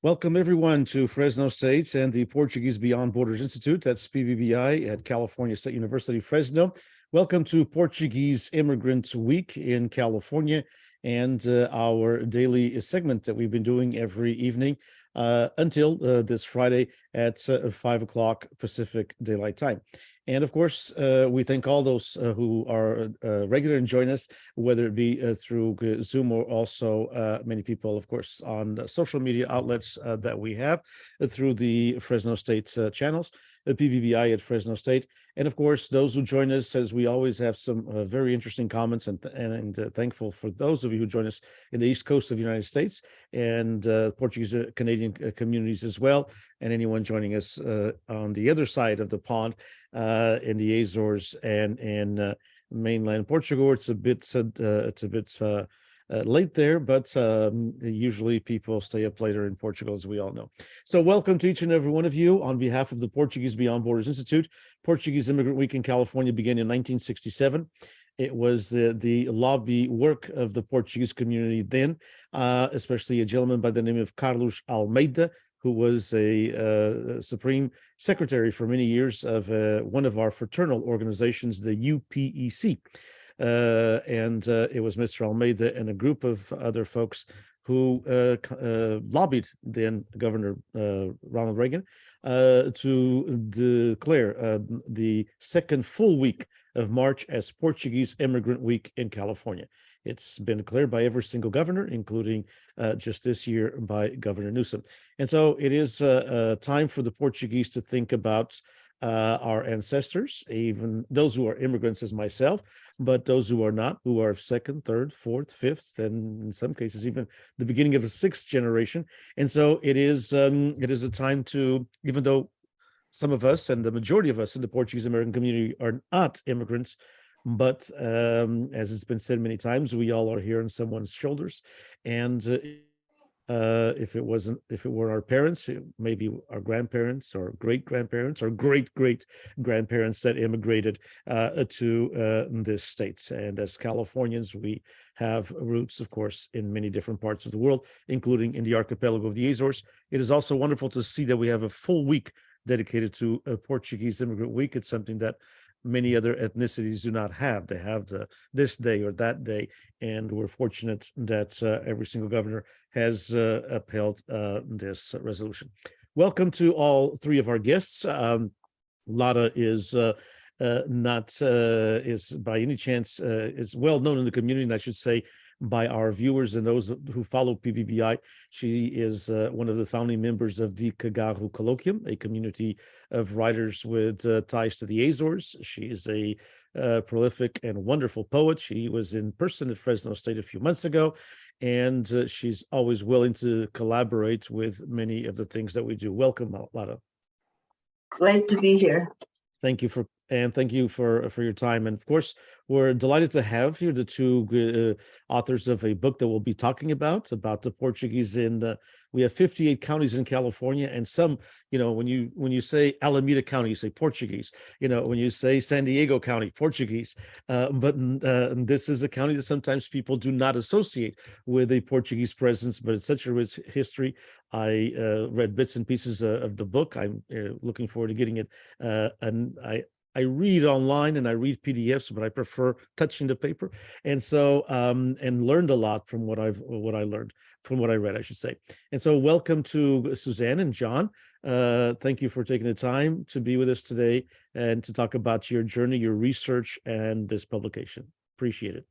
Welcome, everyone, to Fresno State and the Portuguese Beyond Borders Institute. That's PBBI at California State University, Fresno. Welcome to Portuguese Immigrant Week in California and our daily segment that we've been doing every evening until this Friday at 5 o'clock Pacific Daylight Time. And of course, we thank all those who are regular and join us, whether it be through Zoom or also many people, of course, on social media outlets that we have through the Fresno State channels, the PBBI at Fresno State. And of course, those who join us, as we always have some very interesting comments and thankful for those of you who join us in the East Coast of the United States and Portuguese Canadian communities as well, and anyone joining us on the other side of the pond in the Azores and in mainland Portugal. It's a bit late there, but usually people stay up later in Portugal, as we all know. So welcome to each and every one of you on behalf of the Portuguese Beyond Borders Institute. Portuguese Immigrant Week in California began in 1967. It was the lobby work of the Portuguese community then, especially a gentleman by the name of Carlos Almeida, who was a Supreme Secretary for many years of one of our fraternal organizations, the UPEC. And it was Mr. Almeida and a group of other folks who lobbied then Governor Ronald Reagan to declare the second full week of March as Portuguese Immigrant Week in California. It's been declared by every single governor, including just this year by Governor Newsom. And so it is time for the Portuguese to think about our ancestors, even those who are immigrants as myself, but those who are not, who are second, third, fourth, fifth, and in some cases even the beginning of a sixth generation. And so it is a time to, even though some of us and the majority of us in the Portuguese American community are not immigrants, but as it's been said many times, we all are here on someone's shoulders. And if it were our parents, maybe our grandparents or great-grandparents or great-great-grandparents that immigrated to this state. And as Californians, we have roots, of course, in many different parts of the world, including in the archipelago of the Azores. It is also wonderful to see that we have a full week dedicated to a Portuguese Immigrant Week. It's something that many other ethnicities do not have. They have this day or that day, and we're fortunate that every single governor has upheld this resolution. Welcome to all three of our guests. Lada is is by any chance is well known in the community, and I should say by our viewers and those who follow PBBI. She is one of the founding members of the Cagaru Colloquium, a community of writers with ties to the Azores. She is a prolific and wonderful poet. She was in person at Fresno State a few months ago, and she's always willing to collaborate with many of the things that we do. Welcome, Lada. Glad to be here. Thank you for your time. And of course, we're delighted to have here the two authors of a book that we'll be talking about the Portuguese we have 58 counties in California, and some, when you say Alameda County, you say Portuguese. When you say San Diego County, Portuguese. But this is a county that sometimes people do not associate with a Portuguese presence, but it's such a rich history. I read bits and pieces of the book. I'm looking forward to getting it. And I read online and I read PDFs, but I prefer touching the paper. And so, and learned a lot from what I read, I should say. And so welcome to Suzanne and John. Thank you for taking the time to be with us today and to talk about your journey, your research, and this publication. Appreciate it.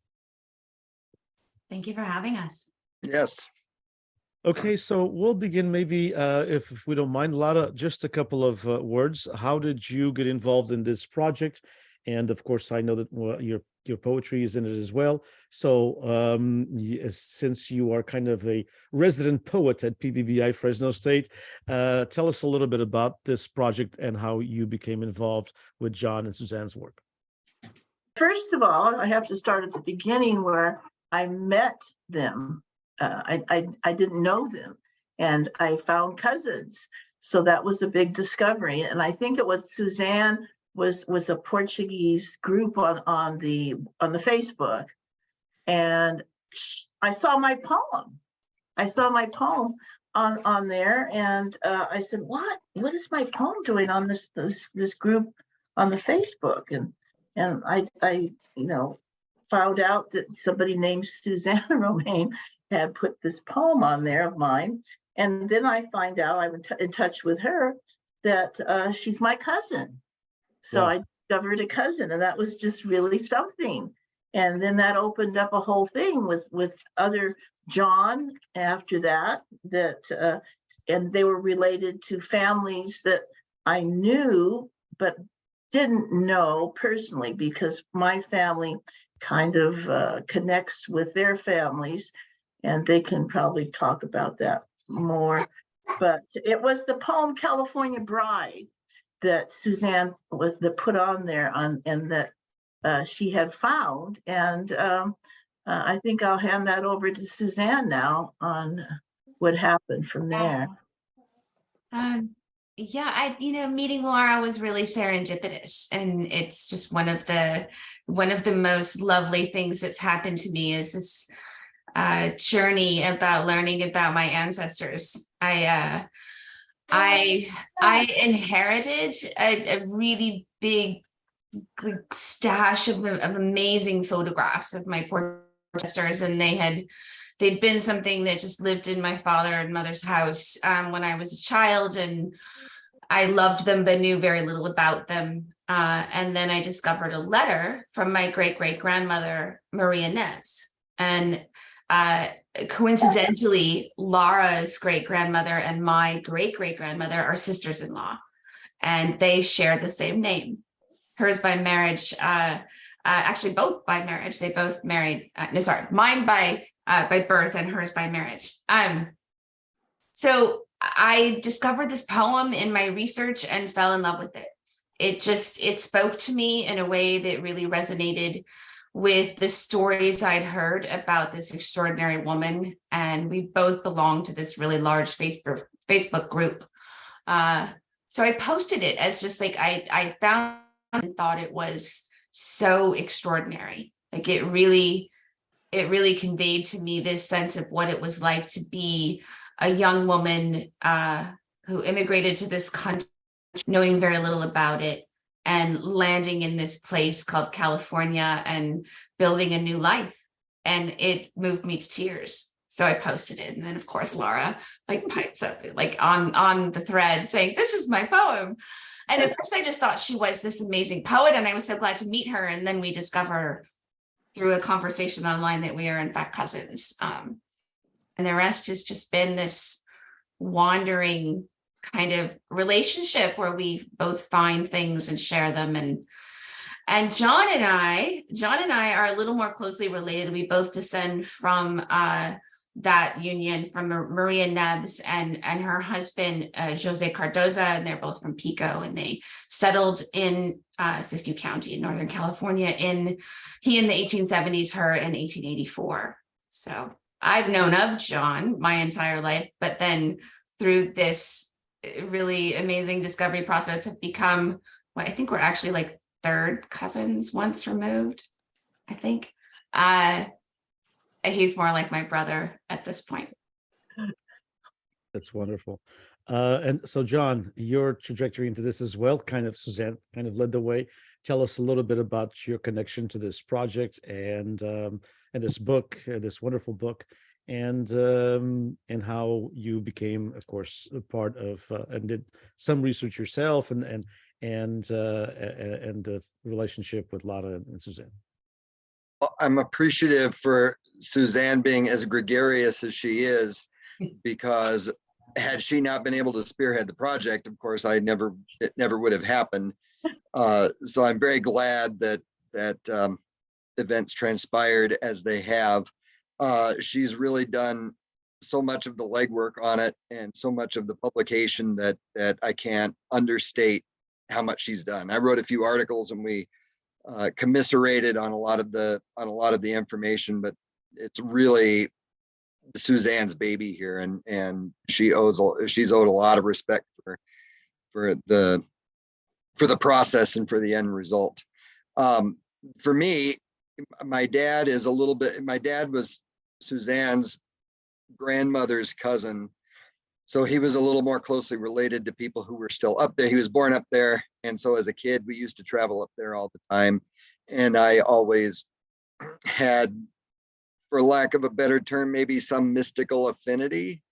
Thank you for having us. Yes. Okay, so we'll begin maybe, if we don't mind, Lara, just a couple of words. How did you get involved in this project? And of course, I know that your poetry is in it as well. So since you are kind of a resident poet at PBBI Fresno State, tell us a little bit about this project and how you became involved with John and Suzanne's work. First of all, I have to start at the beginning where I met them. I didn't know them, and I found cousins. So that was a big discovery. And I think it was Suzanne was a Portuguese group on the Facebook, and I saw my poem. on there, and I said, what is my poem doing on this group on the Facebook? And I found out that somebody named Susanna Romaine had put this poem on there of mine. And then I find out, I'm in touch with her, that she's my cousin. So Wow. I discovered a cousin, and that was just really something. And then that opened up a whole thing with other John after that, and they were related to families that I knew, but didn't know personally, because my family kind of connects with their families, and they can probably talk about that more. But it was the poem California Bride that Suzanne put on there, and that she had found. And I think I'll hand that over to Suzanne now on what happened from there. Yeah, meeting Laura was really serendipitous, and it's just one of the most lovely things that's happened to me is this journey about learning about my ancestors. I inherited a really big stash of amazing photographs of my ancestors, and they'd been something that just lived in my father and mother's house when I was a child, and I loved them but knew very little about them. And then I discovered a letter from my great-great-grandmother, Maria Neves. And coincidentally, Laura's great-grandmother and my great-great-grandmother are sisters-in-law, and they share the same name. Hers by marriage, actually both by marriage. They both married, mine by birth and hers by marriage. So I discovered this poem in my research and fell in love with it. It spoke to me in a way that really resonated with the stories I'd heard about this extraordinary woman. And we both belong to this really large Facebook group. So I posted it as just like, I found and thought it was so extraordinary. Like it really conveyed to me this sense of what it was like to be a young woman who immigrated to this country, knowing very little about it, and landing in this place called California and building a new life. And it moved me to tears. So I posted it. And then of course, Laura pipes up on the thread saying, this is my poem. And at first I just thought she was this amazing poet, and I was so glad to meet her. And then we discover through a conversation online that we are in fact cousins. And the rest has just been this wandering kind of relationship where we both find things and share them. And John and I are a little more closely related. We both descend from that union from Maria Neves and her husband, Jose Cardoza, and they're both from Pico, and they settled in Siskiyou County in Northern California he in the 1870s, her in 1884. So I've known of John my entire life, but then through this really amazing discovery process have become, I think we're actually like third cousins once removed, I think. He's more like my brother at this point. That's wonderful. And so, John, your trajectory into this as well, Suzanne kind of led the way. Tell us a little bit about your connection to this project and this book, this wonderful book, and how you became, of course, a part of and did some research yourself, and the relationship with Lara and Suzanne. I'm appreciative for Suzanne being as gregarious as she is, because had she not been able to spearhead the project, of course, it never would have happened. So I'm very glad that events transpired as they have. She's really done so much of the legwork on it and so much of the publication that I can't understate how much she's done. I wrote a few articles and we commiserated on a lot of the information, but it's really Suzanne's baby here, and she's owed a lot of respect for the process and for the end result. For me, my dad was Suzanne's grandmother's cousin, So he was a little more closely related to people who were still up there. He was born up there. And so as a kid, we used to travel up there all the time. And I always had, for lack of a better term, maybe some mystical affinity.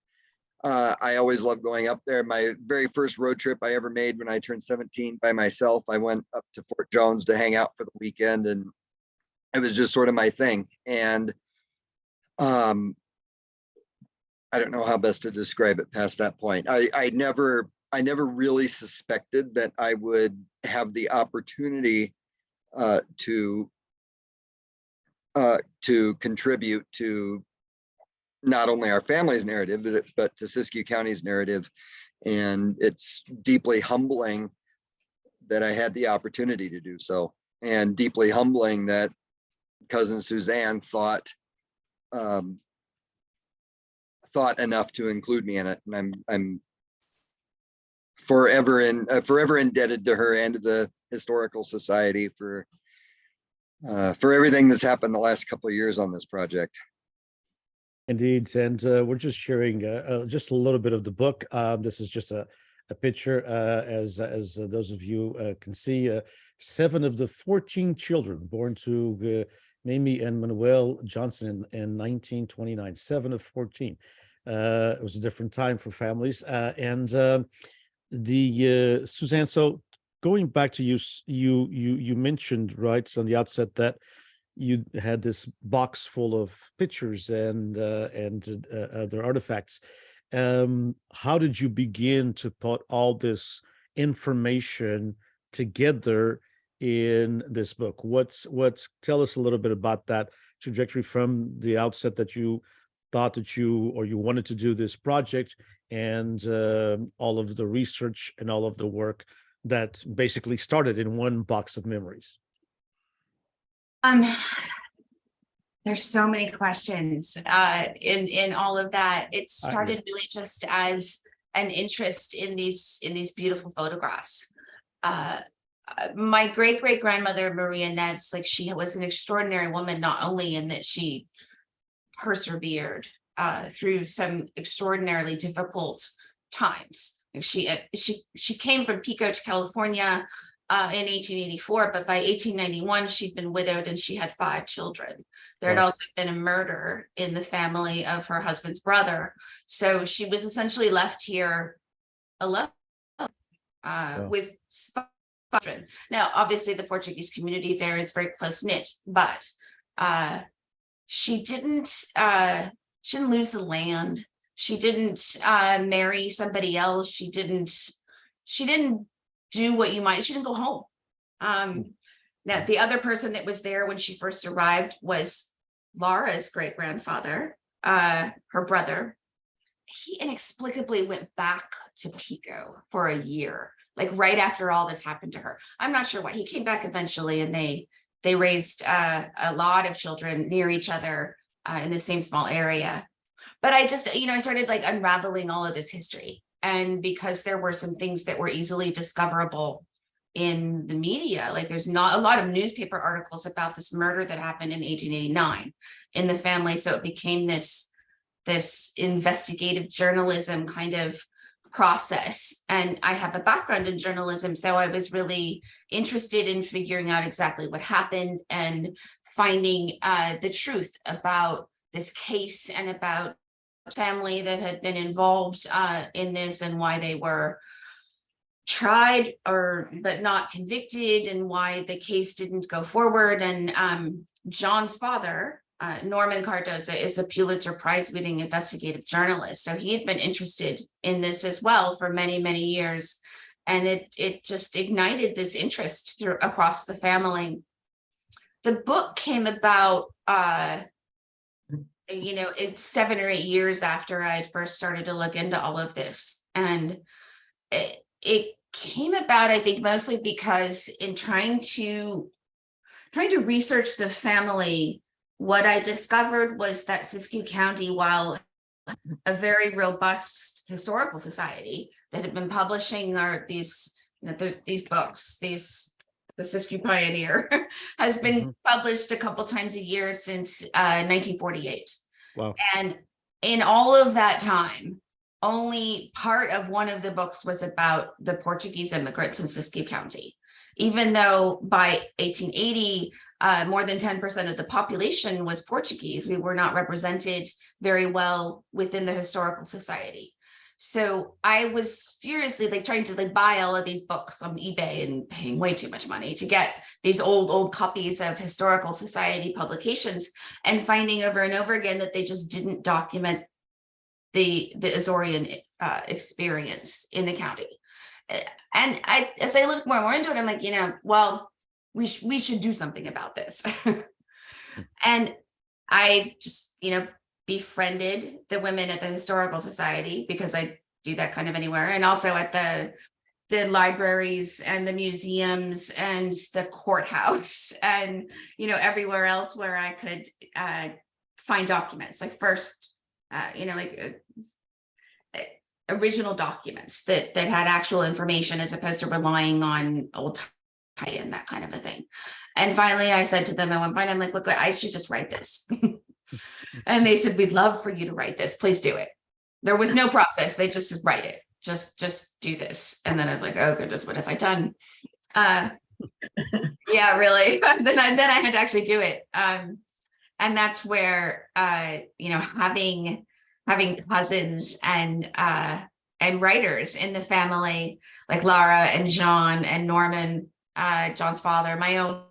I always loved going up there. My very first road trip I ever made when I turned 17 by myself, I went up to Fort Jones to hang out for the weekend, and it was just sort of my thing. And I don't know how best to describe it past that point. I never really suspected that I would have the opportunity to contribute to not only our family's narrative, but to Siskiyou County's narrative. And it's deeply humbling that I had the opportunity to do so, and deeply humbling that cousin Suzanne thought enough to include me in it. And I'm forever indebted to her and to the Historical Society for everything that's happened the last couple of years on this project. Indeed, and we're just sharing just a little bit of the book. This is just a picture, as those of you can see. 7 of the 14 children born to Mamie and Manuel Johnson in 1929. 7 of 14. It was a different time for families, and the Suzanne. So going back to you mentioned right on the outset that you had this box full of pictures and other artifacts. How did you begin to put all this information together in this book? Tell us a little bit about that trajectory from the outset, that you thought that you wanted to do this project, and all of the research and all of the work that basically started in one box of memories. There's so many questions in all of that. It started really just as an interest in these beautiful photographs. My great-great-grandmother, Maria Netz, like, she was an extraordinary woman, not only in that she persevered through some extraordinarily difficult times. She came from Pico to California in 1884, but by 1891 she'd been widowed and she had 5 children. There had also been a murder in the family of her husband's brother, so she was essentially left here alone with 5 children. Now, obviously, the Portuguese community there is very close knit, but she didn't lose the land. She didn't marry somebody else. She didn't do what you might. She didn't go home. Now, the other person that was there when she first arrived was Laura's great-grandfather, her brother. He inexplicably went back to Pico for a year, like right after all this happened to her. I'm not sure why. He came back eventually, and they raised a lot of children near each other in the same small area. But I just, I started like unraveling all of this history. And because there were some things that were easily discoverable in the media, like there's not a lot of newspaper articles about this murder that happened in 1889 in the family. So it became this investigative journalism kind of process. And I have a background in journalism, so I was really interested in figuring out exactly what happened and finding the truth about this case and about family that had been involved in this, and why they were tried but not convicted, and why the case didn't go forward. And John's father, Norman Cardoza, is a Pulitzer Prize winning investigative journalist, so he had been interested in this as well for many, many years, and it just ignited this interest across the family. The book came about it's 7 or 8 years after I had first started to look into all of this. And it came about, I think, mostly because in trying to research the family, what I discovered was that Siskiyou County, while a very robust historical society that had been publishing these books, the Siskiyou Pioneer has been published a couple times a year since 1948. Wow. And in all of that time, only part of one of the books was about the Portuguese immigrants in Siskiyou County. Even though by 1880, more than 10% of the population was Portuguese, we were not represented very well within the historical society. So I was furiously trying to buy all of these books on eBay and paying way too much money to get these old copies of historical society publications, and finding over and over again that they just didn't document the Azorean experience in the county. And as I looked more and more into it, I'm like, well, we should do something about this. And I just, befriended the women at the Historical Society, because I do that kind of anywhere, and also at the libraries and the museums and the courthouse and everywhere else where I could find documents. Original documents that had actual information, as opposed to relying on old tie-in, that kind of a thing. And finally I said to them at one point, I'm like, look, I should just write this. And they said, we'd love for you to write this. Please do it. There was no process. They just said, write it. Just do this. And then I was like, oh goodness, what have I done? Yeah, really. then I had to actually do it. And that's where, having cousins and writers in the family, like Lara and John and Norman, John's father, my own,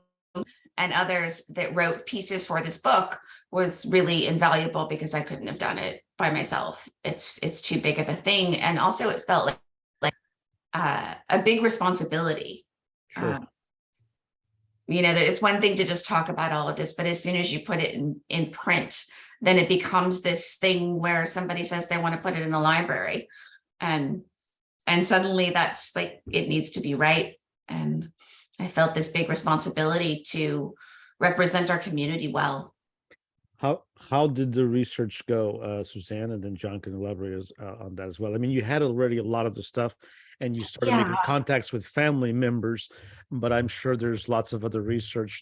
and others that wrote pieces for this book, was really invaluable, because I couldn't have done it by myself. It's too big of a thing. And also it felt like a big responsibility. Sure. That it's one thing to just talk about all of this, but as soon as you put it in print, then it becomes this thing where somebody says they want to put it in a library, and suddenly that's it needs to be right. And I felt this big responsibility to represent our community well. How did the research go, Suzanne? And then John can elaborate on that as well. I mean, you had already a lot of the stuff, and you started making contacts with family members, but I'm sure there's lots of other research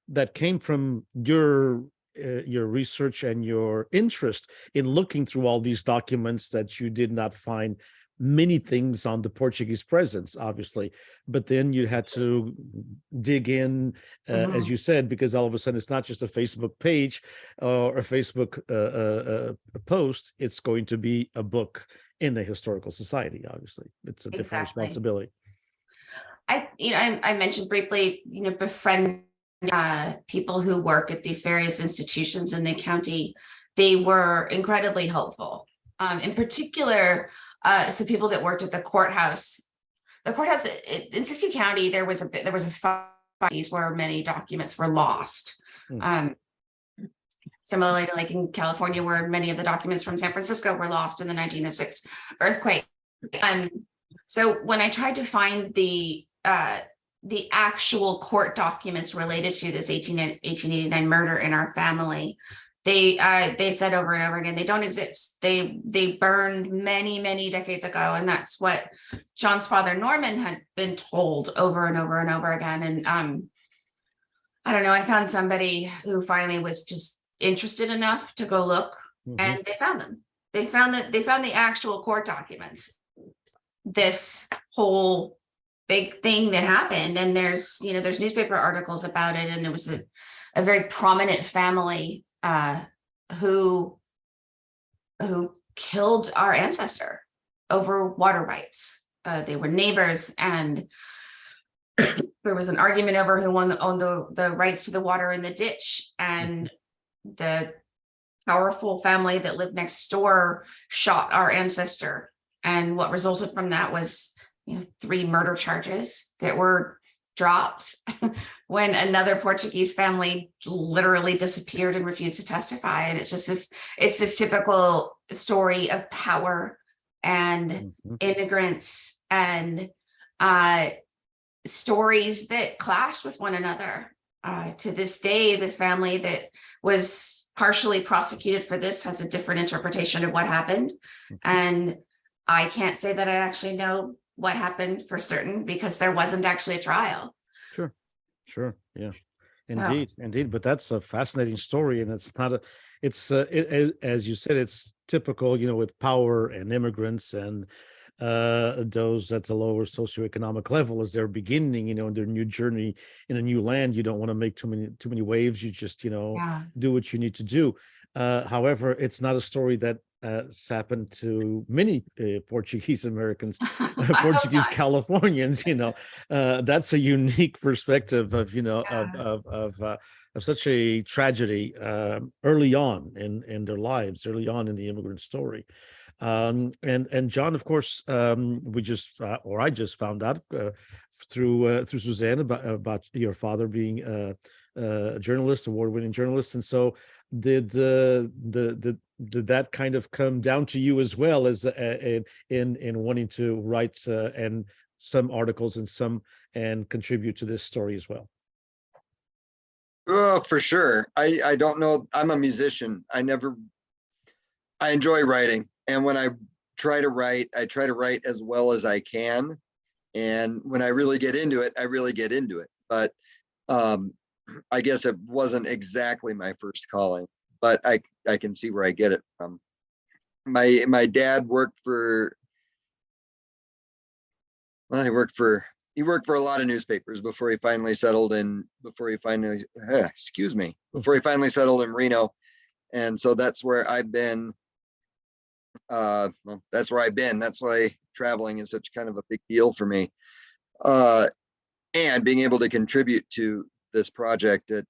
that came from your research and your interest in looking through all these documents, that you did not find many things on the Portuguese presence, obviously, but then you had to dig in, as you said, because all of a sudden it's not just a Facebook page or a Facebook post, it's going to be a book in the Historical Society. Obviously, it's a different responsibility. I mentioned briefly, befriend people who work at these various institutions in the county. They were incredibly helpful. In particular, so people that worked at the courthouse. The courthouse in Siskiyou County, there was a fight where many documents were lost. Similarly to in California, where many of the documents from San Francisco were lost in the 1906 earthquake. So when I tried to find the actual court documents related to this 1889 murder in our family, they said over and over again, they don't exist. They burned many decades ago. And that's what John's father, Norman, had been told over and over and over again. And I don't know, I found somebody who finally was just interested enough to go look, and they found them. They found the actual court documents. This whole big thing that happened, and there's newspaper articles about it, and it was a very prominent family who killed our ancestor over water rights. They were neighbors, and there was an argument over who owned the rights to the water in the ditch, and the powerful family that lived next door shot our ancestor. And what resulted from that was 3 murder charges that were dropped when another Portuguese family literally disappeared and refused to testify. And it's just this typical story of power and immigrants and stories that clash with one another. To this day, the family that was partially prosecuted for this has a different interpretation of what happened. And I can't say that I actually know what happened for certain, because there wasn't actually a trial. Sure. Yeah, indeed. But that's a fascinating story, and it's it's as you said, it's typical, with power and immigrants and those at the lower socioeconomic level as they're beginning, in their new journey in a new land. You don't want to make too many waves. You just, Yeah. do what you need to do. However, it's not a story that has happened to many Portuguese Americans, I hope Portuguese not. Californians. That's a unique perspective of, Yeah. of such a tragedy early on in their lives, early on in the immigrant story. And John, of course, we just or I just found out through Suzanne about your father being a journalist, award-winning journalist, and so did that kind of come down to you as well as in wanting to write and some articles and contribute to this story as well? Oh, for sure. I don't know. I'm a musician. I enjoy writing. And when I try to write as well as I can. And when I really get into it, I really get into it. But I guess it wasn't exactly my first calling, but I can see where I get it from. My dad worked for, well, he worked for a lot of newspapers before he finally settled in Reno. And so that's where I've been. Well, that's where I've been. That's why traveling is such kind of a big deal for me. And being able to contribute to this project at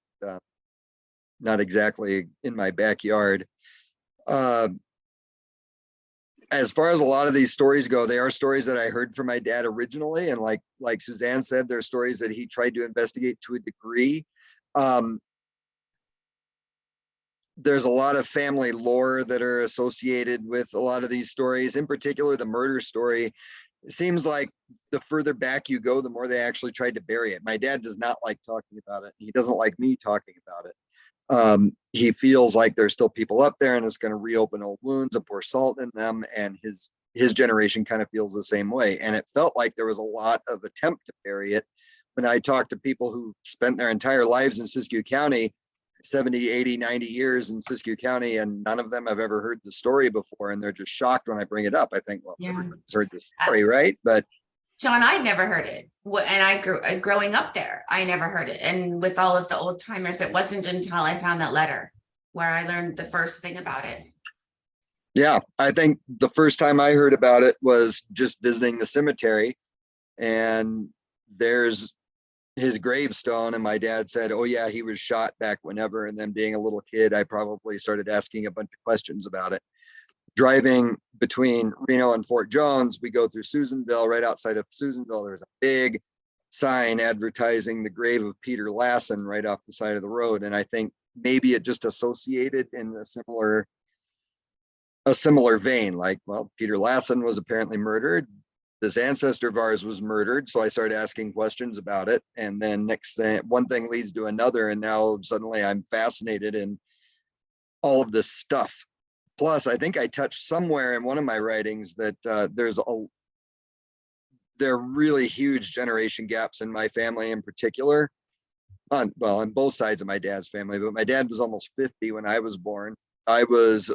not exactly in my backyard. As far as a lot of these stories go, they are stories that I heard from my dad originally. And like Suzanne said, they're stories that he tried to investigate to a degree. There's a lot of family lore that are associated with a lot of these stories, in particular, the murder story. It seems like the further back you go, the more they actually tried to bury it. My dad does not like talking about it. He doesn't like me talking about it. He feels like there's still people up there and it's going to reopen old wounds and pour salt in them. And his generation kind of feels the same way. And it felt like there was a lot of attempt to bury it. When I talked to people who spent their entire lives in Siskiyou County, 70, 80, 90 years in Siskiyou County, and none of them have ever heard the story before. And they're just shocked when I bring it up. I think, well, Yeah. everybody's heard this story, right? But John, I'd never heard it. And growing up there, I never heard it. And with all of the old timers, it wasn't until I found that letter where I learned the first thing about it. Yeah, I think the first time I heard about it was just visiting the cemetery, and there's his gravestone, and my dad said, oh yeah, he was shot back whenever. And then being a little kid, I probably started asking a bunch of questions about it. Driving between Reno and Fort Jones, we go through Susanville. Right outside of Susanville, there's a big sign advertising the grave of Peter Lassen right off the side of the road. And I think maybe it just associated in a similar vein, like, well, Peter Lassen was apparently murdered. This ancestor of ours was murdered. So I started asking questions about it. And then next thing, one thing leads to another. And now suddenly I'm fascinated in all of this stuff. Plus, I think I touched somewhere in one of my writings that there are really huge generation gaps in my family in particular. On both sides of my dad's family, but my dad was almost 50 when I was born. I was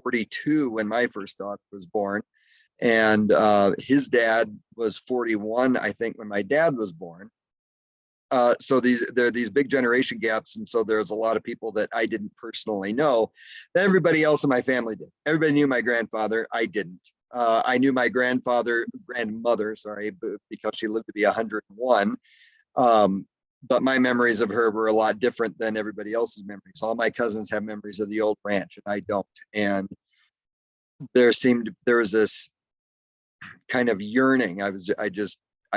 42 when my first daughter was born. And his dad was 41, I think, when my dad was born. So there are these big generation gaps. And so there's a lot of people that I didn't personally know that everybody else in my family did. Everybody knew my grandfather. I didn't. I knew my grandmother, because she lived to be 101. But my memories of her were a lot different than everybody else's memories. All my cousins have memories of the old ranch, and I don't. And there was this kind of yearning. I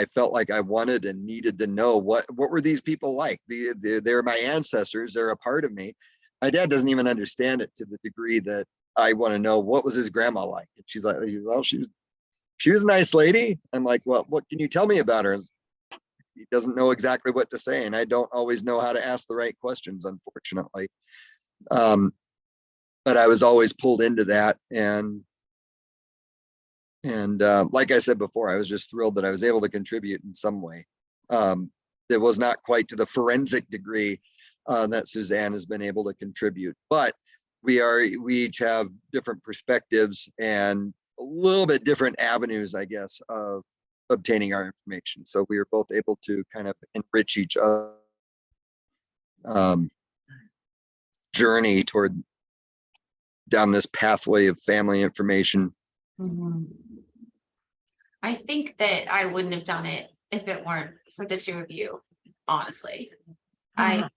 felt like I wanted and needed to know what were these people like? They're my ancestors. They're a part of me. My dad doesn't even understand it to the degree that I want to know what was his grandma like. And she's like, well, she was a nice lady. I'm like, well, what can you tell me about her? He doesn't know exactly what to say, and I don't always know how to ask the right questions, unfortunately. But I was always pulled into that, and like I said before, I was just thrilled that I was able to contribute in some way. It was not quite to the forensic degree that Suzanne has been able to contribute. But we each have different perspectives and a little bit different avenues, I guess, of obtaining our information. So we are both able to kind of enrich each other journey toward down this pathway of family information. Mhm. I think that I wouldn't have done it if it weren't for the two of you, honestly. The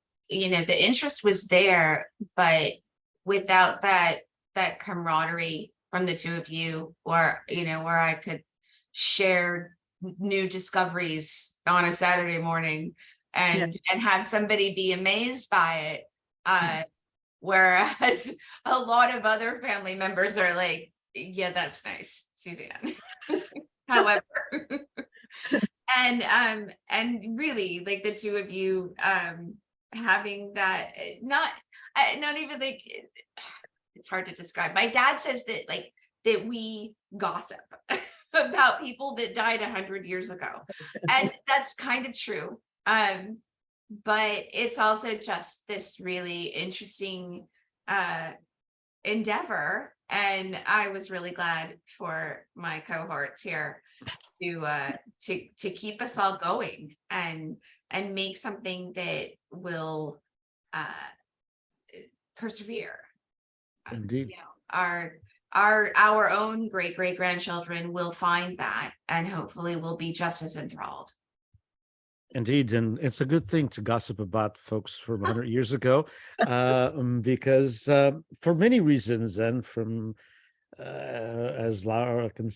interest was there, but without that camaraderie from the two of you, or where I could share new discoveries on a Saturday morning and have somebody be amazed by it. Whereas a lot of other family members are like, yeah, that's nice, Suzanne. However, and really, like, the two of you having that, not even like, it's hard to describe. My dad says that we gossip about people that died 100 years ago, and that's kind of true. But it's also just this really interesting endeavor, and I was really glad for my cohorts here to keep us all going and make something that will persevere. Indeed. Our own great grandchildren will find that, and hopefully will be just as enthralled. Indeed, and it's a good thing to gossip about folks from 100 years ago, because for many reasons, and from as Laura can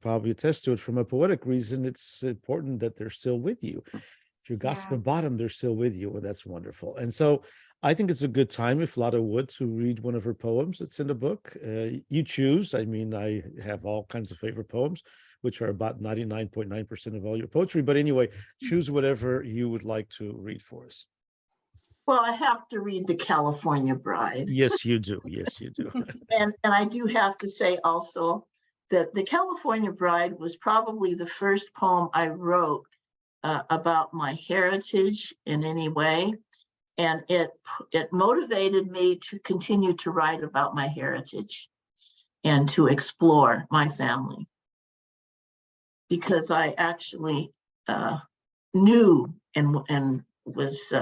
probably attest to it, from a poetic reason, it's important that they're still with you. If you gossip about them, they're still with you, and that's wonderful. And so I think it's a good time, if Lotta would, to read one of her poems that's in the book. You choose. I mean, I have all kinds of favorite poems, which are about 99.9% of all your poetry. But anyway, choose whatever you would like to read for us. Well, I have to read The California Bride. Yes, you do. Yes, you do. And I do have to say also that The California Bride was probably the first poem I wrote about my heritage in any way. And it motivated me to continue to write about my heritage and to explore my family, because I actually knew and was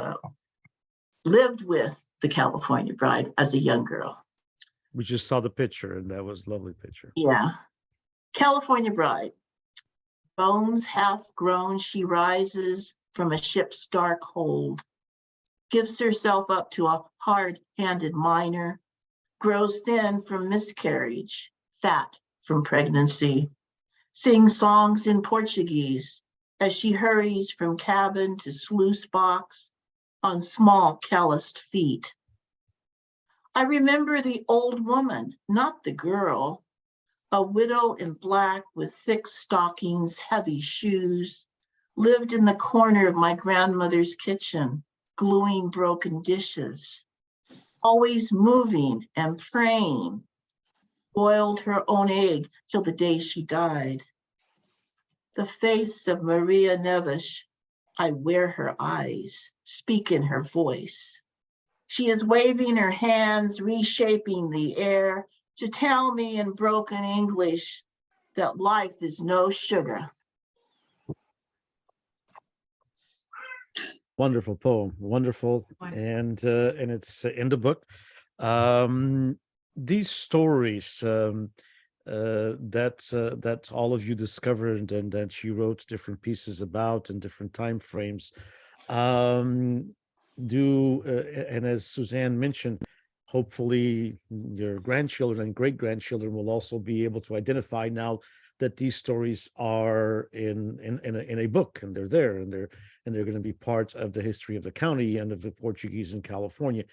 lived with the California Bride as a young girl. We just saw the picture, and that was a lovely picture. Yeah. California Bride. Bones half grown, she rises from a ship's dark hold, gives herself up to a hard-handed miner, grows thin from miscarriage, fat from pregnancy, sings songs in Portuguese as she hurries from cabin to sluice box on small calloused feet. I remember the old woman, not the girl, a widow in black with thick stockings, heavy shoes, lived in the corner of my grandmother's kitchen, gluing broken dishes, always moving and praying, boiled her own egg till the day she died. The face of Maria Neves, I wear her eyes, speak in her voice. She is waving her hands, reshaping the air to tell me in broken English that life is no sugar. Wonderful poem, wonderful, and it's in the book. These stories that all of you discovered and that you wrote different pieces about in different time frames, and as Suzanne mentioned, hopefully your grandchildren and great grandchildren will also be able to identify now that these stories are in a book, and they're there, and they're going to be part of the history of the county and of the Portuguese in California.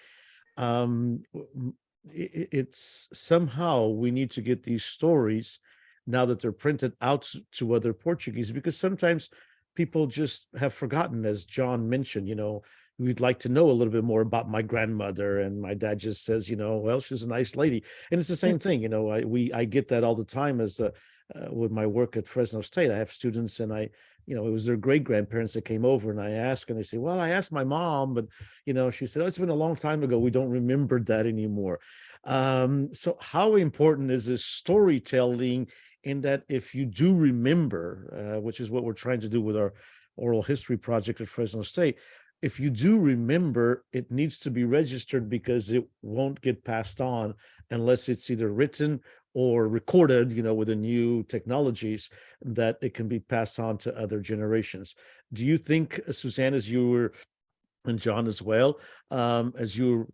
It's somehow we need to get these stories now that they're printed out to other Portuguese, because sometimes people just have forgotten, as John mentioned, we'd like to know a little bit more about my grandmother, and my dad just says, well, she's a nice lady. And it's the same thing, I get that all the time as with my work at Fresno State. I have students, and I you know, it was their great grandparents that came over, and I asked, and they say, well, I asked my mom, but, you know, she said, oh, it's been a long time ago. We don't remember that anymore. So how important is this storytelling in that if you do remember, which is what we're trying to do with our oral history project at Fresno State, if you do remember, it needs to be registered because it won't get passed on unless it's either written or recorded, you know, with the new technologies, that it can be passed on to other generations. Do you think, Suzanne, as you were, and John as well, as you're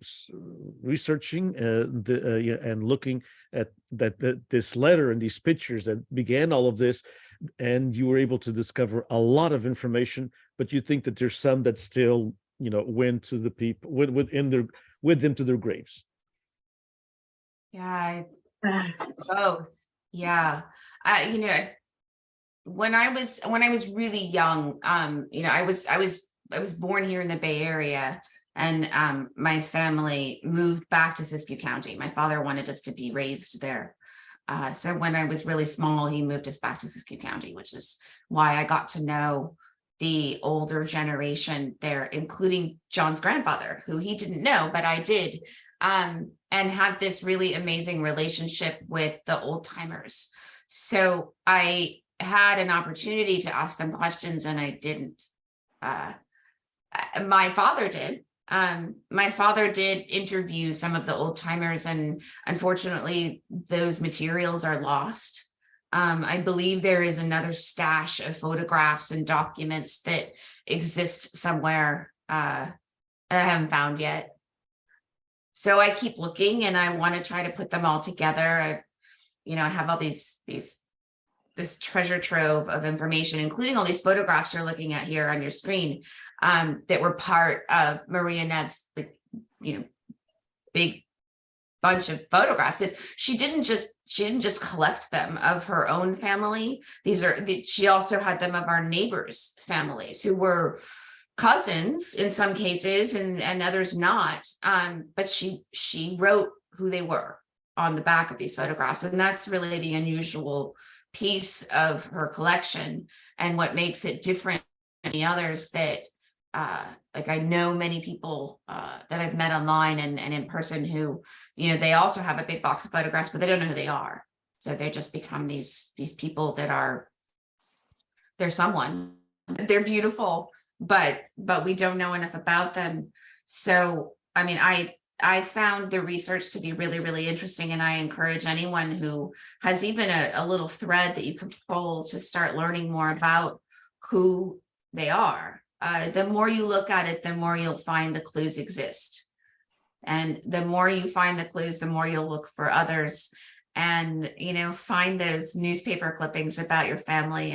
researching and looking at this letter and these pictures that began all of this, and you were able to discover a lot of information, but you think that there's some that still, you know, went to the people with them to their graves? Yeah, both. Yeah. You know, when I was really young, you know, I was born here in the Bay Area, and my family moved back to Siskiyou County. My father wanted us to be raised there. So when I was really small, he moved us back to Siskiyou County, which is why I got to know the older generation there, including John's grandfather, who he didn't know, but I did, and had this really amazing relationship with the old timers. So I had an opportunity to ask them questions, and I didn't. My father did. My father did interview some of the old timers, and unfortunately, those materials are lost. I believe there is another stash of photographs and documents that exist somewhere that I haven't found yet. So I keep looking, and I want to try to put them all together. I have all this treasure trove of information, including all these photographs you're looking at here on your screen, that were part of Maria Ned's, big bunch of photographs. And she didn't just collect them of her own family. She also had them of our neighbors' families, who were cousins in some cases, and others not. But she wrote who they were on the back of these photographs, and that's really the unusual piece of her collection, and what makes it different than the others that I know many people that I've met online and in person who, they also have a big box of photographs, but they don't know who they are. So they just become these people that they're someone. They're beautiful, but we don't know enough about them. So, I found the research to be really, really interesting, and I encourage anyone who has even a little thread that you can pull to start learning more about who they are. The more you look at it, the more you'll find the clues exist. And the more you find the clues, the more you'll look for others, and, find those newspaper clippings about your family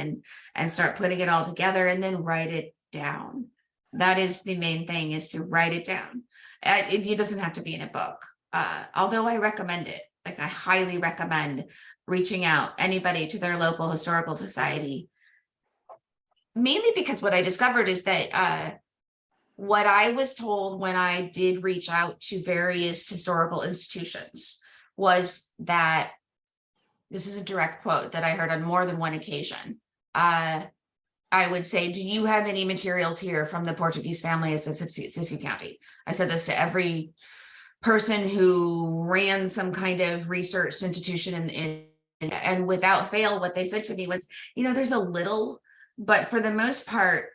and start putting it all together, and then write it down. That is the main thing, is to write it down. It doesn't have to be in a book, although I recommend it. I highly recommend reaching out anybody to their local historical society, mainly because what I discovered is that what I was told when I did reach out to various historical institutions was that, this is a direct quote that I heard on more than one occasion. I would say, do you have any materials here from the Portuguese families of Siskiyou County? I said this to every person who ran some kind of research institution, and without fail, what they said to me was, there's a little, but for the most part,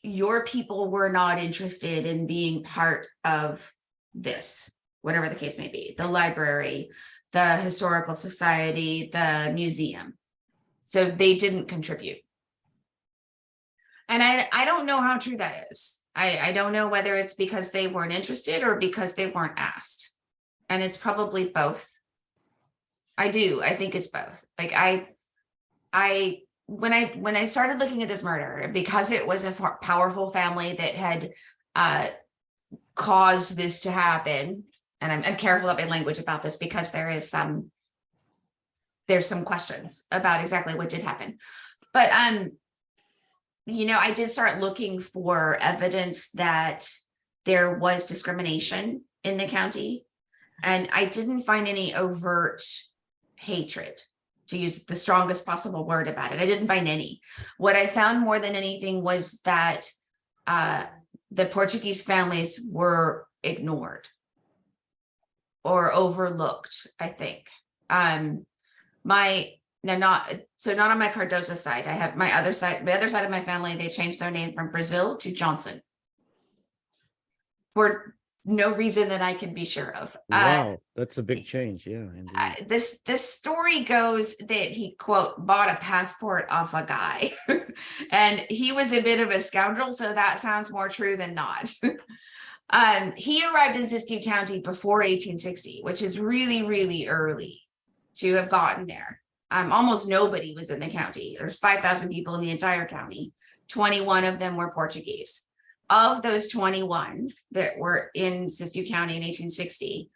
your people were not interested in being part of this, whatever the case may be, the library, the historical society, the museum. So they didn't contribute. And I don't know how true that is. I don't know whether it's because they weren't interested or because they weren't asked. And it's probably both. I think it's both. When I started looking at this murder, because it was a powerful family that had caused this to happen, and I'm careful of my language about this because there's some questions about exactly what did happen. But I did start looking for evidence that there was discrimination in the county, and I didn't find any overt hatred. to use the strongest possible word about it. I didn't find any. What I found more than anything was that the Portuguese families were ignored or overlooked, I think. Not on my Cardoza side. I have my other side of my family, they changed their name from Brazil to Johnson. For no reason that I can be sure of. Wow, that's a big change. Yeah, indeed. This story goes that he, quote, bought a passport off a guy. And he was a bit of a scoundrel, so that sounds more true than not. He arrived in Siskiyou County before 1860, which is really, really early to have gotten there. Almost nobody was in the county. There's 5,000 people in the entire county. 21 of them were Portuguese. Of those 21 that were in Siskiyou County in 1860,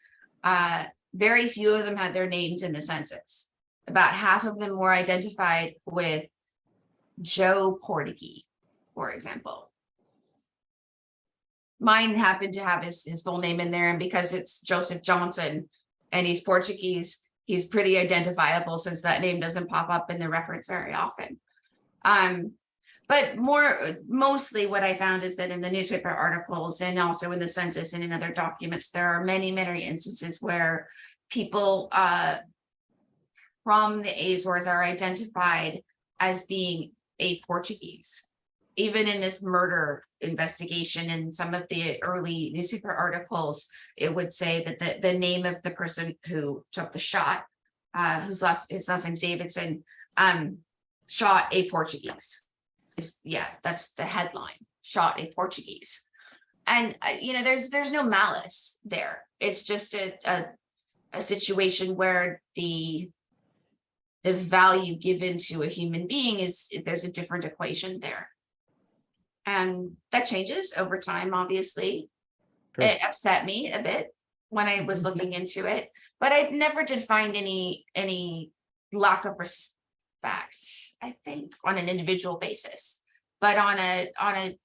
very few of them had their names in the census. About half of them were identified with Joe Portuguese, for example. Mine happened to have his full name in there, and because it's Joseph Johnson and he's Portuguese, he's pretty identifiable since that name doesn't pop up in the records very often. But mostly what I found is that in the newspaper articles and also in the census and in other documents, there are many, many instances where people from the Azores are identified as being a Portuguese. Even in this murder investigation and some of the early newspaper articles, it would say that the name of the person who took the shot, his last name's Davidson, shot a Portuguese. That's the headline, shot a Portuguese. And there's no malice there. It's just a situation where the value given to a human being there's a different equation there. And that changes over time, obviously. Sure. It upset me a bit when I was looking into it, but I never did find any lack of respect, I think, on an individual basis, but on a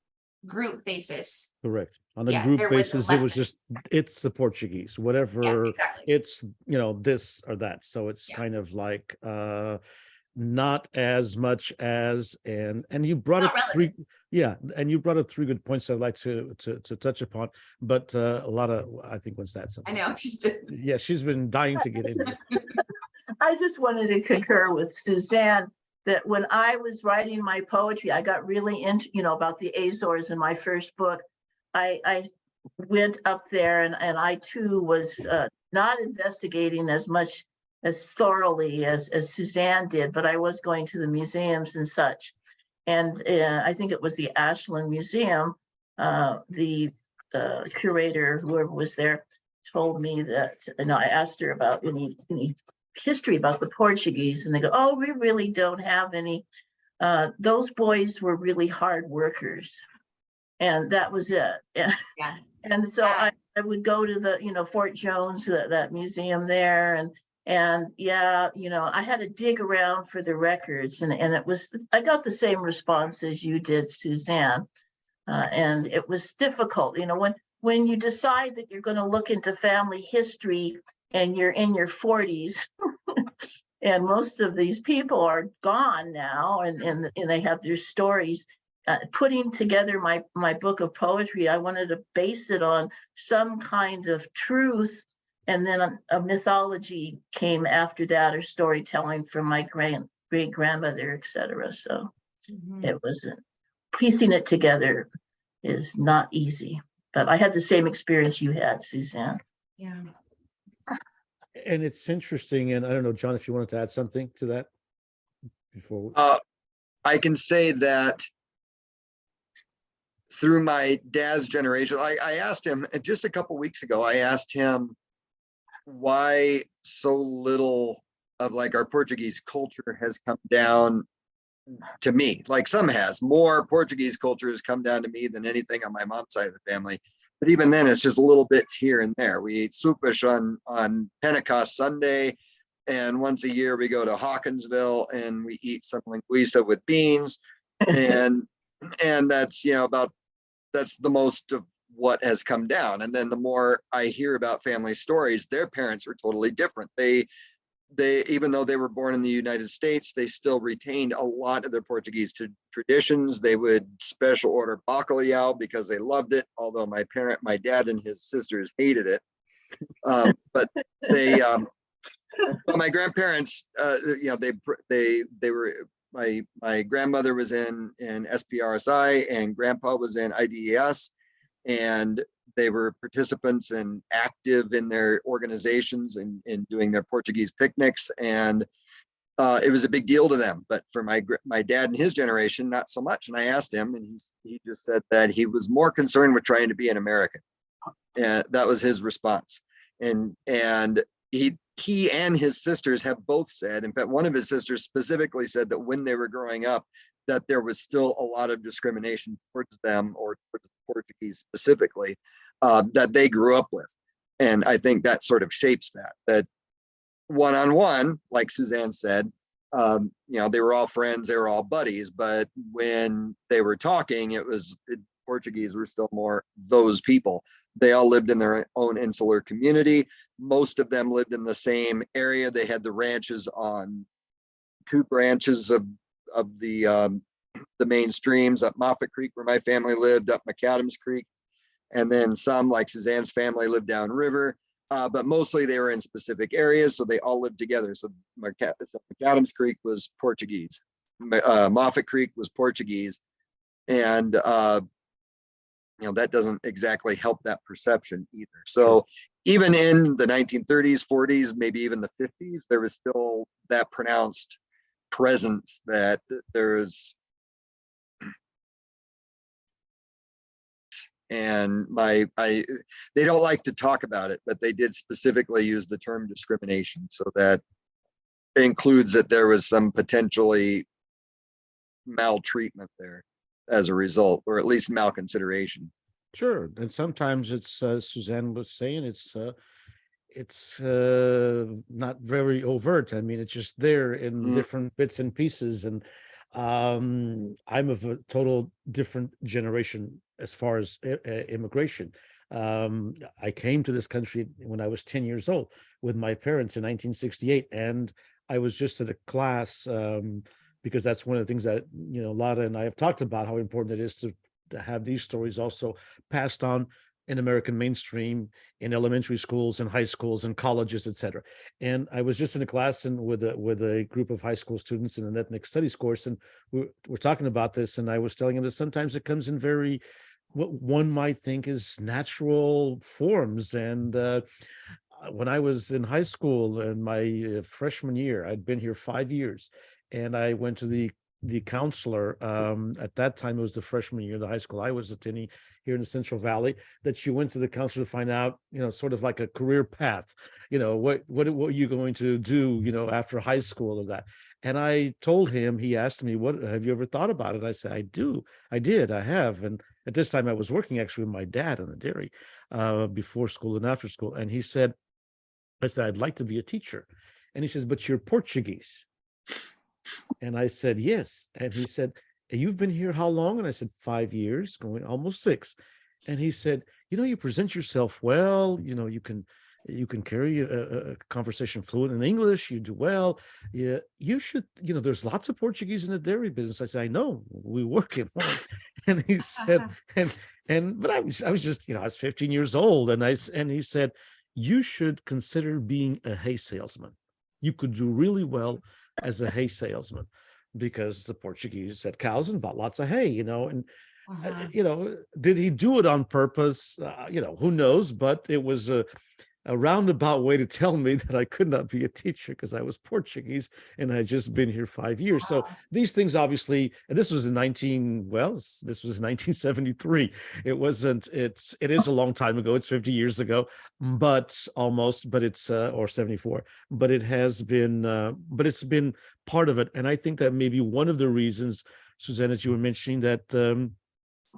group basis. Correct. On a group basis, it was just, it's the Portuguese, whatever. Exactly. It's, this or that. So it's kind of like not as much as, and you brought up three three good points I'd like to touch upon, but a lot of, I think, what's that? I know. She's been dying to get in here. I just wanted to concur with Suzanne that when I was writing my poetry, I got really into, about the Azores in my first book. I went up there and I too was not investigating as much as thoroughly as Suzanne did, but I was going to the museums and such. And I think it was the Ashland Museum, the curator, whoever was there, told me that, I asked her about any history about the Portuguese, and they go, oh, we really don't have any. Those boys were really hard workers, and that was it. Yeah. And so I would go to the Fort Jones, that museum there, and I had to dig around for the records, and it was, I got the same response as you did, Suzanne, and it was difficult. When you decide that you're going to look into family history and you're in your 40s, and most of these people are gone now, and they have their stories. Putting together my book of poetry, I wanted to base it on some kind of truth, and then a mythology came after that, or storytelling from my great grandmother, etc. So it wasn't, piecing it together is not easy, but I had the same experience you had, Suzanne. Yeah. And it's interesting, and I don't know, John, if you wanted to add something to that before. I can say that through my dad's generation, I asked him just a couple weeks ago, I asked him why so little of our Portuguese culture has come down to me. Like some has, more Portuguese culture has come down to me than anything on my mom's side of the family. But even then, it's just little bits here and there. We eat sopas on Pentecost Sunday, and once a year we go to Hawkinsville and we eat some linguiça with beans, and that's that's the most of what has come down. And then the more I hear about family stories, their parents are totally different. They even though they were born in the United States, they still retained a lot of their Portuguese traditions. They would special order bacalhau because they loved it, although my dad and his sisters hated it. But they, but my grandparents, they were, my grandmother was in SPRSI and grandpa was in IDES, and they were participants and active in their organizations and in doing their Portuguese picnics. And it was a big deal to them. But for my dad and his generation, not so much. And I asked him, and he just said that he was more concerned with trying to be an American. And that was his response. And he and his sisters have both said, in fact, one of his sisters specifically said that when they were growing up, that there was still a lot of discrimination towards them, or towards Portuguese specifically, that they grew up with. And I think that sort of shapes that one-on-one, like Suzanne said, they were all friends, they were all buddies, but when they were talking, Portuguese were still more those people. They all lived in their own insular community. Most of them lived in the same area. They had the ranches on 2 branches of the main streams, up Moffat Creek where my family lived, up McAdams Creek, and then some, like Suzanne's family, lived downriver. But mostly they were in specific areas, so they all lived together. So McAdams Creek was Portuguese, Moffat Creek was Portuguese, and that doesn't exactly help that perception either. So even in the 1930s, 40s, maybe even the 50s, there was still that pronounced presence that there's, and they don't like to talk about it, but they did specifically use the term discrimination. So that includes that there was some potentially maltreatment there as a result, or at least malconsideration. Sure. And sometimes it's, Suzanne was saying, it's not very overt. I mean, it's just there in different bits and pieces. And I'm of a total different generation as far as immigration. I came to this country when I was 10 years old with my parents in 1968. And I was just at a class, because that's one of the things that, Lada and I have talked about, how important it is to have these stories also passed on in American mainstream, in elementary schools and high schools and colleges, et cetera. And I was just in a class and with a group of high school students in an ethnic studies course, and we're talking about this, and I was telling them that sometimes it comes in very, what one might think is natural forms. And when I was in high school in my freshman year, I'd been here 5 years, and I went to the counselor. At that time, it was the freshman year of the high school I was attending here in the Central Valley, that she went to the counselor to find out, sort of like a career path, what are you going to do, after high school or that. And I told him, he asked me, what have you ever thought about it? I said, I have. And at this time I was working actually with my dad on a dairy, before school and after school. And I said, I'd like to be a teacher. And he says, but you're Portuguese. And I said, yes. And he said, you've been here how long? And I said, 5 years, going almost 6. And he said, you present yourself well, you can carry a conversation fluent in English, you do well. Yeah, you should, there's lots of Portuguese in the dairy business. I said, I know, we work in one. And he said, but I was just, I was 15 years old. And he said, you should consider being a hay salesman. You could do really well as a hay salesman, because the Portuguese had cows and bought lots of hay, and did he do it on purpose? Who knows? But it was a roundabout way to tell me that I could not be a teacher because I was Portuguese and I had just been here 5 years. So these things obviously, and this was in 1973. It is a long time ago. It's 50 years ago, but it's, or 74, but it has been, but it's been part of it. And I think that maybe one of the reasons, Suzanne, as you were mentioning, that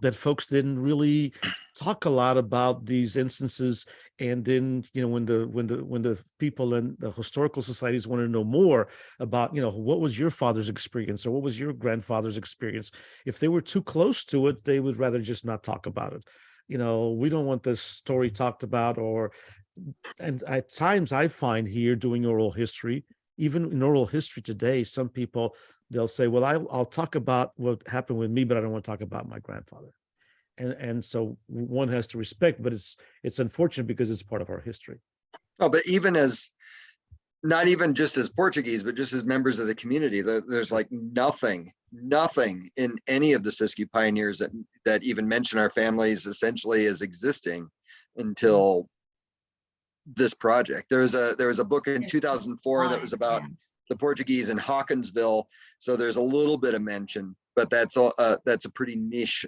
that folks didn't really talk a lot about these instances. And then, when the people in the historical societies want to know more about, what was your father's experience or what was your grandfather's experience, if they were too close to it, they would rather just not talk about it. We don't want this story talked about, and at times I find here doing oral history, even in oral history today, some people, they'll say, well, I'll talk about what happened with me, but I don't want to talk about my grandfather. And so one has to respect, but it's unfortunate because it's part of our history. Oh, but even as, not even just as Portuguese, but just as members of the community, there's like nothing in any of the Siskiyou pioneers that even mention our families essentially as existing until this project. There was a book in 2004 that was about the Portuguese in Hawkinsville. So there's a little bit of mention, but that's a pretty niche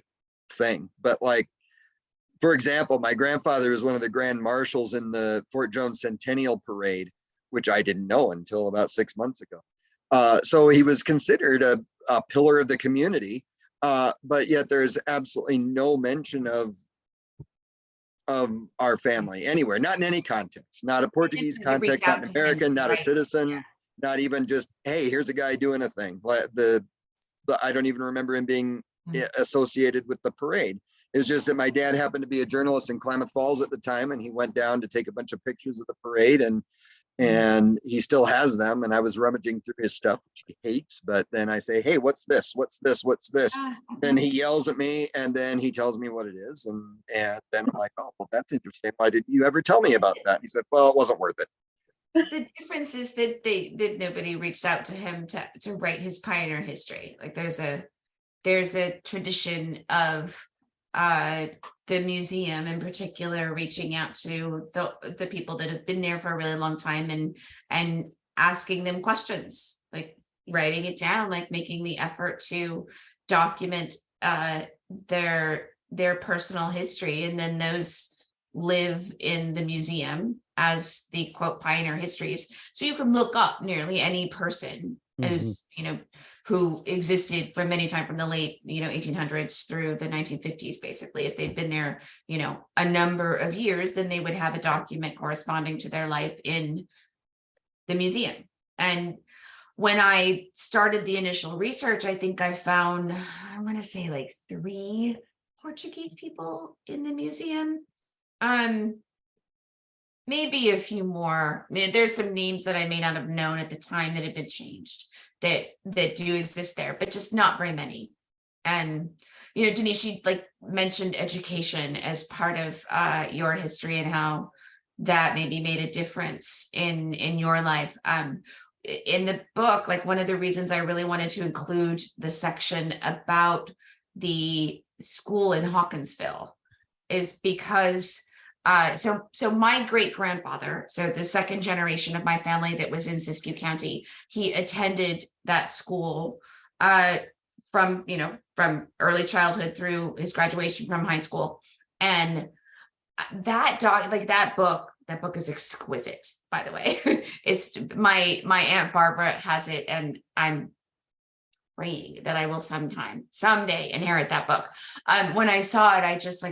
thing. But like, for example, my grandfather was one of the grand marshals in the Fort Jones Centennial Parade, which I didn't know until about 6 months ago. So he was considered a pillar of the community, but yet there's absolutely no mention of our family anywhere, not in any context, not a Portuguese context, not an American, not a citizen, not even just, hey, here's a guy doing a thing. I don't even remember him being associated with the parade. It's just that my dad happened to be a journalist in Klamath Falls at the time, and he went down to take a bunch of pictures of the parade, and he still has them. And I was rummaging through his stuff, which he hates. But then I say, hey, what's this? What's this? What's this? Then he yells at me, and then he tells me what it is. And then I'm like, oh, well, that's interesting. Why didn't you ever tell me about that? And he said, well, it wasn't worth it. The difference is that nobody reached out to him to write his pioneer history. Like there's a tradition of the museum in particular reaching out to the people that have been there for a really long time and asking them questions, like writing it down, like making the effort to document their personal history, and then those live in the museum as the quote pioneer histories. So you can look up nearly any person who's, who existed from any time from the late, 1800s through the 1950s, basically. If they'd been there, a number of years, then they would have a document corresponding to their life in the museum. And when I started the initial research, I think I found, I want to say like 3 Portuguese people in the museum. Maybe a few more. I mean, there's some names that I may not have known at the time that had been changed that do exist there, but just not very many. And Denise, you like mentioned education as part of your history and how that maybe made a difference in your life. In the book, like one of the reasons I really wanted to include the section about the school in Hawkinsville is because so my great grandfather, so the second generation of my family that was in Siskiyou County, he attended that school from early childhood through his graduation from high school. And that book is exquisite, by the way. It's my Aunt Barbara has it, and I'm praying that I will someday inherit that book. When I saw it, I just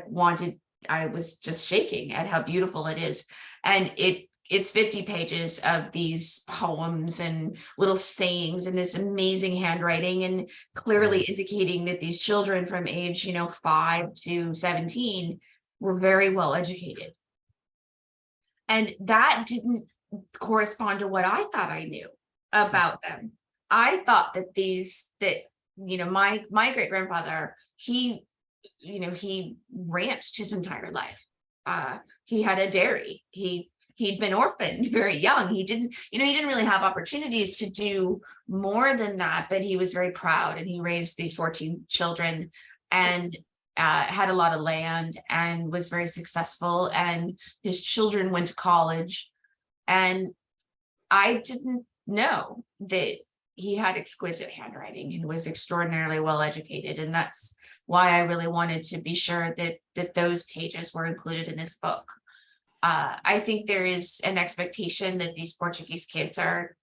I was just shaking at how beautiful it is. And it's 50 pages of these poems and little sayings and this amazing handwriting, and clearly indicating that these children from age, 5 to 17 were very well educated. And that didn't correspond to what I thought I knew about them. I thought that my great grandfather, he ranched his entire life. He had a dairy. He'd been orphaned very young. He didn't really have opportunities to do more than that, but he was very proud, and he raised these 14 children and had a lot of land and was very successful, and his children went to college. And I didn't know that he had exquisite handwriting and was extraordinarily well educated. And that's why I really wanted to be sure that those pages were included in this book. I think there is an expectation that these Portuguese kids are,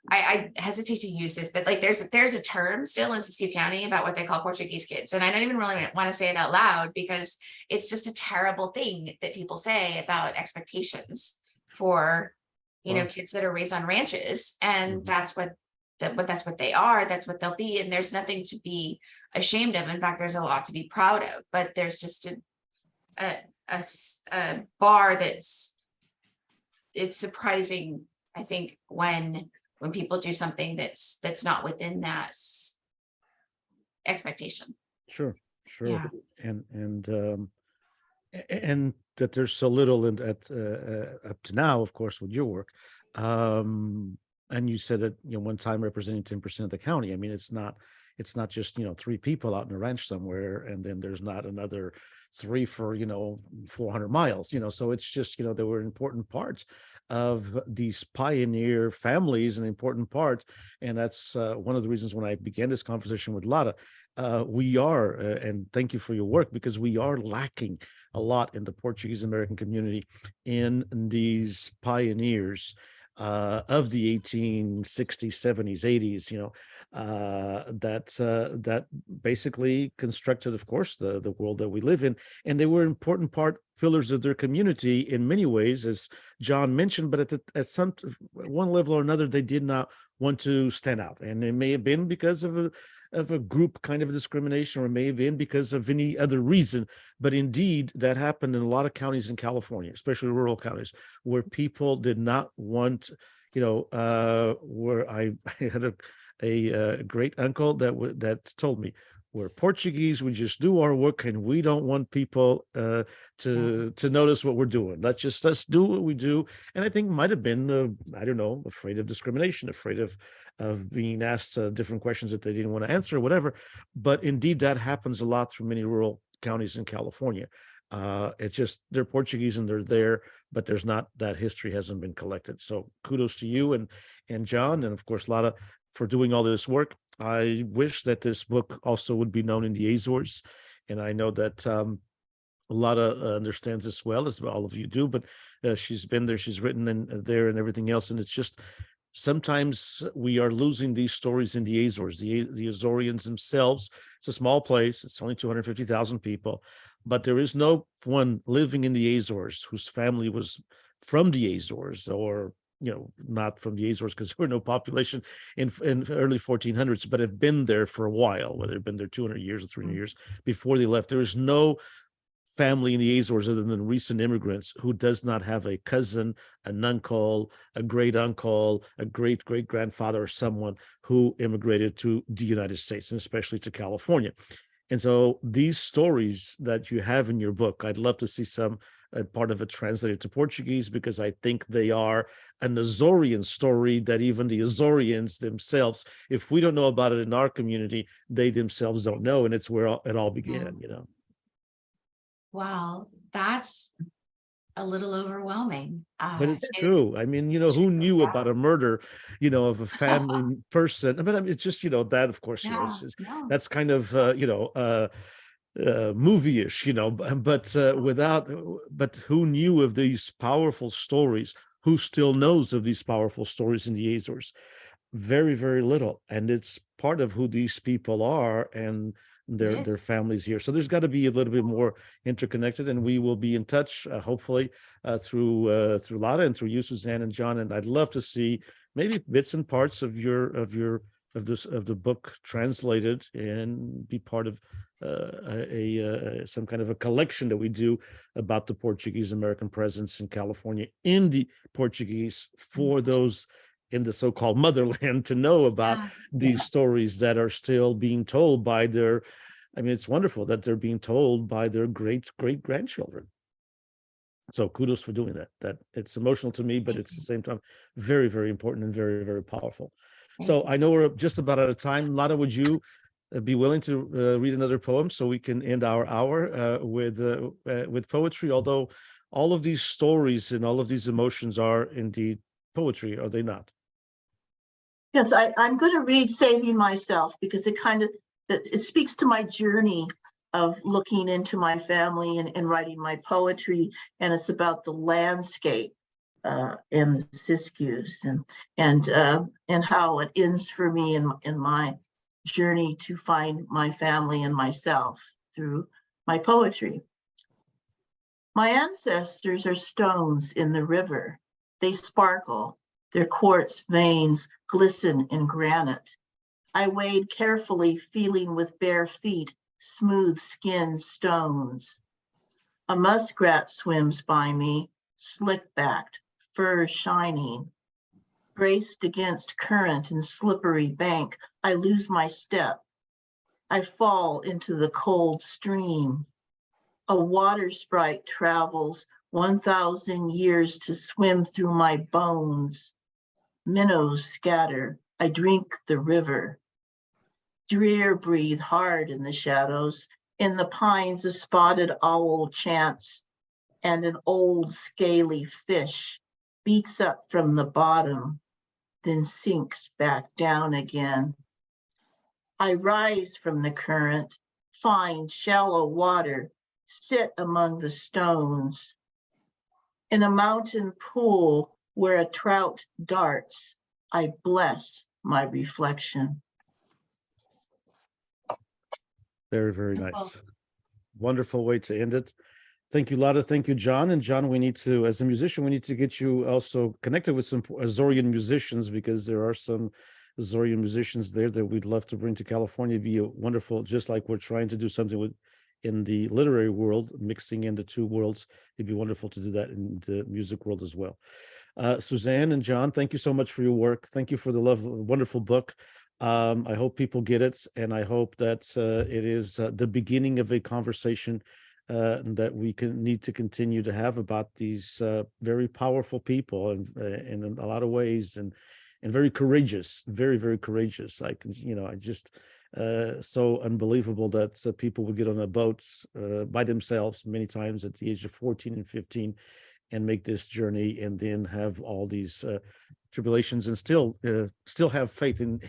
I hesitate to use this, but like there's a term still in Siskiyou County about what they call Portuguese kids. And I don't even really want to say it out loud, because it's just a terrible thing that people say about expectations for kids that are raised on ranches. And that's what they are. That's what they'll be. And there's nothing to be ashamed of. In fact, there's a lot to be proud of, but there's just a bar it's surprising I think when people do something that's not within that expectation. Sure, sure. Yeah. And that there's so little in that up to now, of course, with your work. And you said that, one time representing 10% of the county. I mean, it's not just, 3 people out in a ranch somewhere, and then there's not another 3 for, 400 miles, so it's just, there were important parts of these pioneer families, an important part. And that's one of the reasons when I began this conversation with Lara, we are, and thank you for your work, because we are lacking a lot in the Portuguese American community in these pioneers of the 1860s, 70s, 80s, that basically constructed, of course, the world that we live in. And they were important pillars of their community in many ways, as John mentioned, but at some one level or another, they did not want to stand out. And it may have been because of a group kind of discrimination, or it may have been because of any other reason. But indeed, that happened in a lot of counties in California, especially rural counties, where people did not want, where I had a great uncle that told me, we're Portuguese, we just do our work, and we don't want people to notice what we're doing. Let's do what we do. And I think might have been, I don't know, afraid of discrimination, afraid of being asked different questions that they didn't want to answer, or whatever. But indeed, that happens a lot through many rural counties in California. It's just they're Portuguese and they're there, but there's not, that history hasn't been collected. So kudos to you and John, and of course Lara, for doing all this work. I wish that this book also would be known in the Azores, and I know that Lara understands this well, as all of you do. But she's been there, she's written there, and everything else, and it's just sometimes we are losing these stories in the Azores. The Azoreans themselves, it's a small place, it's only 250,000 people, but there is no one living in the Azores whose family was from the Azores, or not from the Azores, because there were no population in early 1400s, but have been there for a while, whether they've been there 200 years or 300 years before they left. There is no family in the Azores other than recent immigrants who does not have a cousin, an uncle, a great uncle, a great grandfather, or someone who immigrated to the United States, and especially to California. And so these stories that you have in your book, I'd love to see some part of it translated to Portuguese, because I think they are an Azorean story that even the Azoreans themselves, if we don't know about it in our community, they themselves don't know. And it's where it all began, Wow, that's a little overwhelming. But it's true. I mean, who knew about a murder, of a family person? But I mean, it's just, that, of course, it's just, that's kind of, movie-ish, but who knew of these powerful stories? Who still knows of these powerful stories in the Azores? Very, very little. And it's part of who these people are and their families here. So there's got to be a little bit more interconnected, and we will be in touch, hopefully, through Lara and through you, Suzanne and John. And I'd love to see maybe bits and parts of the book translated and be part of some kind of a collection that we do about the Portuguese American presence in California in the Portuguese, for those in the so-called motherland to know about these stories that are still being told by their, I mean, it's wonderful that they're being told by their great grandchildren. So kudos for doing that. That it's emotional to me, but it's at the same time very, very important and very, very powerful. So I know we're just about out of time. Lara, would you be willing to read another poem so we can end our hour with poetry? Although all of these stories and all of these emotions are indeed poetry, are they not? Yes, I'm going to read Saving Myself, because it speaks to my journey of looking into my family and writing my poetry, and it's about the landscape in the Siskiyous and how it ends for me in my journey to find my family and myself through my poetry. My ancestors are stones in the river. They sparkle. Their quartz veins glisten in granite. I wade carefully, feeling with bare feet smooth-skinned stones. A muskrat swims by me, slick-backed, fur shining. Braced against current and slippery bank, I lose my step. I fall into the cold stream. A water sprite travels 1,000 years to swim through my bones. Minnows scatter, I drink the river. Drear breathe hard in the shadows. In the pines, a spotted owl chants, and an old scaly fish beats up from the bottom, then sinks back down again. I rise from the current, find shallow water, sit among the stones. In a mountain pool where a trout darts, I bless my reflection. Very, very Wonderful. nice. Wonderful way to end it. Thank you, Lada. Thank you, John. And John, we need to, as a musician, we need to get you also connected with some Azorean musicians, because there are some Azorean musicians there that we'd love to bring to California. It'd be a wonderful, just like we're trying to do something with in the literary world, mixing in the two worlds. It'd be wonderful to do that in the music world as well. Suzanne and John, thank you so much for your work. Thank you for the wonderful book. I hope people get it, and I hope that it is the beginning of a conversation that we need to continue to have about these very powerful people, and in a lot of ways, and very courageous, very, very courageous. I can, I just so unbelievable that people would get on a boat by themselves many times at the age of 14 and 15 and make this journey, and then have all these tribulations and still have faith in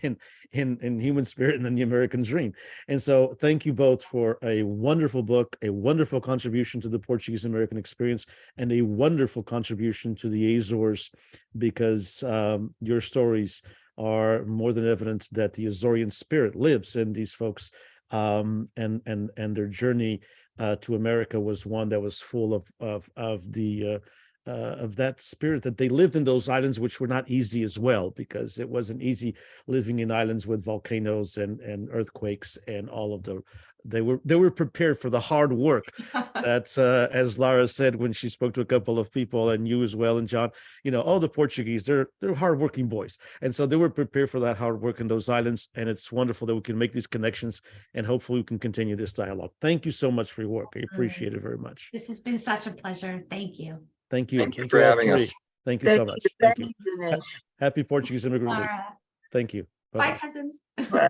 human spirit and in the American dream. And so thank you both for a wonderful book, a wonderful contribution to the Portuguese American experience, and a wonderful contribution to the Azores, because your stories are more than evidence that the Azorean spirit lives in these folks, and their journey to America was one that was full of that spirit, that they lived in those islands, which were not easy as well, because it wasn't easy living in islands with volcanoes and earthquakes and all of they were prepared for the hard work that as Lara said when she spoke to a couple of people, and you as well, and John, all the Portuguese, they're hardworking boys, and so they were prepared for that hard work in those islands. And it's wonderful that we can make these connections, and hopefully we can continue this dialogue. Thank you so much for your work. I appreciate it very much. This has been such a pleasure. Thank you. Thank you. Thank you for all having three. us. Thank you so much. Thank you. Dinesh. Happy Portuguese Immigrant Week. Laura. Thank you. Bye, Bye-bye. cousins. Bye.